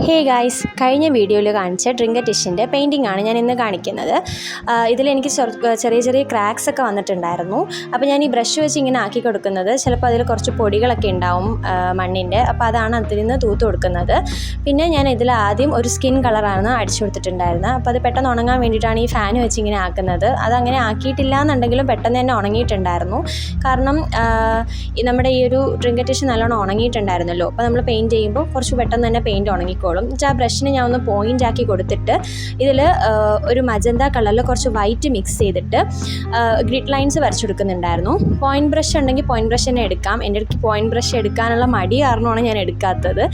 Hey guys, കഴിഞ്ഞ വീഡിയോയിൽ കാണിച്ച ഡ്രിങ്കറ്റിഷിൻ്റെ പെയിൻറ്റിംഗ് ആണ് ഞാൻ ഇന്ന് കാണിക്കുന്നത്. ഇതിലെനിക്ക് ചെറിയ ചെറിയ ക്രാക്സ് ഒക്കെ വന്നിട്ടുണ്ടായിരുന്നു. അപ്പോൾ ഞാൻ ഈ ബ്രഷ് വെച്ച് ഇങ്ങനെ ആക്കി കൊടുക്കുന്നത് ചിലപ്പോൾ അതിൽ കുറച്ച് പൊടികളൊക്കെ ഉണ്ടാവും മണ്ണിൻ്റെ, അപ്പോൾ അതാണ് അതിൽ നിന്ന് തൂത്ത് കൊടുക്കുന്നത്. പിന്നെ ഞാൻ ഇതിൽ ആദ്യം ഒരു സ്കിൻ കളറാണ് അടിച്ചു കൊടുത്തിട്ടുണ്ടായിരുന്നത്. അപ്പോൾ അത് പെട്ടെന്ന് ഉണങ്ങാൻ വേണ്ടിയിട്ടാണ് ഈ ഫാൻ വെച്ച് ഇങ്ങനെ ആക്കുന്നത്. അതങ്ങനെ ആക്കിയിട്ടില്ല എന്നുണ്ടെങ്കിലും പെട്ടെന്ന് തന്നെ ഉണങ്ങിയിട്ടുണ്ടായിരുന്നു. കാരണം നമ്മുടെ ഈ ഒരു ഡ്രിങ്കറ്റിഷ് നല്ലോണം ഉണങ്ങിയിട്ടുണ്ടായിരുന്നല്ലോ. അപ്പോൾ നമ്മൾ പെയിൻറ്റ് ചെയ്യുമ്പോൾ കുറച്ച് പെട്ടെന്ന് തന്നെ പെയിൻറ്റ് ഉണങ്ങിക്കോളും. ആ ബ്രഷിനെ ഞാൻ ഒന്ന് പോയിൻ്റ് ആക്കി കൊടുത്തിട്ട് ഇതിൽ ഒരു മജന്ത കളറിൽ കുറച്ച് വൈറ്റ് മിക്സ് ചെയ്തിട്ട് ഗ്രിഡ് ലൈൻസ് വരച്ചെടുക്കുന്നുണ്ടായിരുന്നു. പോയിൻറ്റ് ബ്രഷ് ഉണ്ടെങ്കിൽ പോയിൻറ്റ് ബ്രഷ് തന്നെ എടുക്കാം. എൻ്റെ അടുത്ത് പോയിൻറ്റ് ബ്രഷ് എടുക്കാനുള്ള മടി കാരണമാണ് ഞാൻ എടുക്കാത്തത്.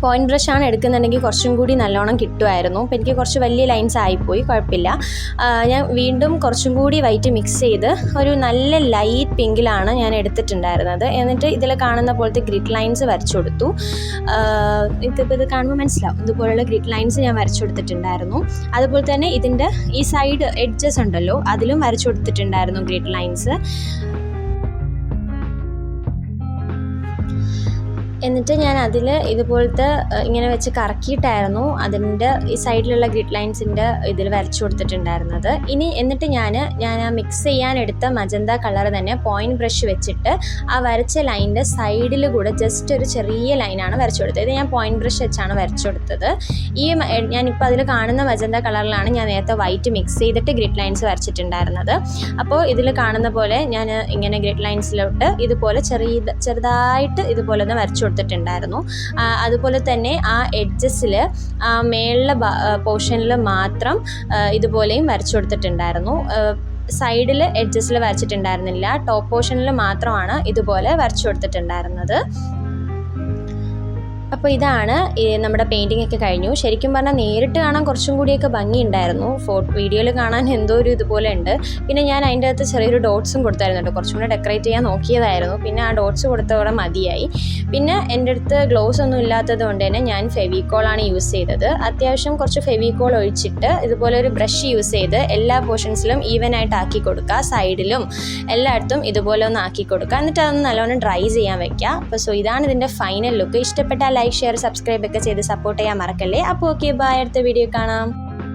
പോയിൻറ്റ് ബ്രഷാണ് എടുക്കുന്നുണ്ടെങ്കിൽ കുറച്ചും കൂടി നല്ലോണം കിട്ടുമായിരുന്നു. അപ്പോൾ എനിക്ക് കുറച്ച് വലിയ ലൈൻസ് ആയിപ്പോയി, കുഴപ്പമില്ല. ഞാൻ വീണ്ടും കുറച്ചും കൂടി വൈറ്റ് മിക്സ് ചെയ്ത് ഒരു നല്ല ലൈറ്റ് പിങ്കിലാണ് ഞാൻ എടുത്തിട്ടുണ്ടായിരുന്നത്. എന്നിട്ട് ഇതിൽ കാണുന്ന പോലത്തെ ഗ്രിഡ് ലൈൻസ് വരച്ചു കൊടുത്തു. ഇതിപ്പോൾ ഇത് കാണുമ്പോൾ മനസ്സിലാവും, ഇതുപോലുള്ള ഗ്രിഡ് ലൈൻസ് ഞാൻ വരച്ചു കൊടുത്തിട്ടുണ്ടായിരുന്നു. അതുപോലെ തന്നെ ഇതിൻ്റെ ഈ സൈഡ് എഡ്ജസ് ഉണ്ടല്ലോ, അതിലും വരച്ചു കൊടുത്തിട്ടുണ്ടായിരുന്നു ഗ്രിഡ് ലൈൻസ്. എന്നിട്ട് ഞാൻ അതിൽ ഇതുപോലത്തെ ഇങ്ങനെ വെച്ച് കറക്കിയിട്ടായിരുന്നു അതിൻ്റെ ഈ സൈഡിലുള്ള ഗ്രിഡ് ലൈൻസിൻ്റെ ഇതിൽ വരച്ചു കൊടുത്തിട്ടുണ്ടായിരുന്നത്. എന്നിട്ട് ഞാൻ ആ മിക്സ് ചെയ്യാനെടുത്ത മജന്ത കളർ തന്നെ പോയിൻറ്റ് ബ്രഷ് വെച്ചിട്ട് ആ വരച്ച ലൈനിൻ്റെ സൈഡിൽ കൂടെ ജസ്റ്റ് ഒരു ചെറിയ ലൈനാണ് വരച്ചു കൊടുത്തത്. ഇത് ഞാൻ പോയിൻറ്റ് ബ്രഷ് വെച്ചാണ് വരച്ചു കൊടുത്തത്. ഞാനിപ്പോൾ അതിൽ കാണുന്ന മജന്ത കളറിലാണ് ഞാൻ നേരത്തെ വൈറ്റ് മിക്സ് ചെയ്തിട്ട് ഗ്രിഡ് ലൈൻസ് വരച്ചിട്ടുണ്ടായിരുന്നത്. അപ്പോൾ ഇതിൽ കാണുന്ന പോലെ ഞാൻ ഇങ്ങനെ ഗ്രിഡ് ലൈൻസിലോട്ട് ഇതുപോലെ ചെറുതായിട്ട് ഇതുപോലെ ഒന്ന് വരച്ചു കൊടുത്തിട്ടുണ്ടായിരുന്നു. അതുപോലെ തന്നെ ആ എഡ്ജസിൽ ആ മേളിലെ പോർഷനിൽ മാത്രം ഇതുപോലെയും വരച്ചു കൊടുത്തിട്ടുണ്ടായിരുന്നു. സൈഡിൽ എഡ്ജസിൽ വരച്ചിട്ടുണ്ടായിരുന്നില്ല, ടോപ്പ് പോർഷനിൽ മാത്രമാണ് ഇതുപോലെ വരച്ചു കൊടുത്തിട്ടുണ്ടായിരുന്നത്. അപ്പോൾ ഇതാണ് നമ്മുടെ പെയിൻറ്റിംഗ് ഒക്കെ കഴിഞ്ഞു. ശരിക്കും പറഞ്ഞാൽ നേരിട്ട് കാണാൻ കുറച്ചും കൂടിയൊക്കെ ഭംഗിയുണ്ടായിരുന്നു. വീഡിയോയിൽ കാണാൻ എന്തോ ഒരു ഇതുപോലെ ഉണ്ട്. പിന്നെ ഞാൻ അതിൻ്റെ അകത്ത് ചെറിയൊരു ഡോട്ട്സും കൊടുത്തായിരുന്നു കേട്ടോ. കുറച്ചും കൂടെ ഡെക്കറേറ്റ് ചെയ്യാൻ നോക്കിയതായിരുന്നു. പിന്നെ ആ ഡോട്ട്സ് കൊടുത്തതോടെ മതിയായി. പിന്നെ എൻ്റെ അടുത്ത് ഗ്ലോവ്സ് ഒന്നും ഇല്ലാത്തത് കൊണ്ട് തന്നെ ഞാൻ ഫെവിക്കോളാണ് യൂസ് ചെയ്തത്. അത്യാവശ്യം കുറച്ച് ഫെവിക്കോൾ ഒഴിച്ചിട്ട് ഇതുപോലെ ഒരു ബ്രഷ് യൂസ് ചെയ്ത് എല്ലാ പോർഷൻസിലും ഈവനായിട്ട് ആക്കി കൊടുക്കുക. സൈഡിലും എല്ലായിടത്തും ഇതുപോലെ ഒന്ന് ആക്കി കൊടുക്കുക. എന്നിട്ട് അതൊന്ന് നല്ലോണം ഡ്രൈ ചെയ്യാൻ വെക്കുക. അപ്പോൾ ഇതാണ് ഇതിൻ്റെ ഫൈനൽ ലുക്ക്. ഇഷ്ടപ്പെട്ട ലൈക്ക്, ഷെയർ, സബ്സ്ക്രൈബ് ഒക്കെ ചെയ്ത് സപ്പോർട്ട് ചെയ്യാൻ മറക്കല്ലേ. അപ്പോൾ ഓക്കെ, ബൈ, അടുത്ത വീഡിയോ കാണാം.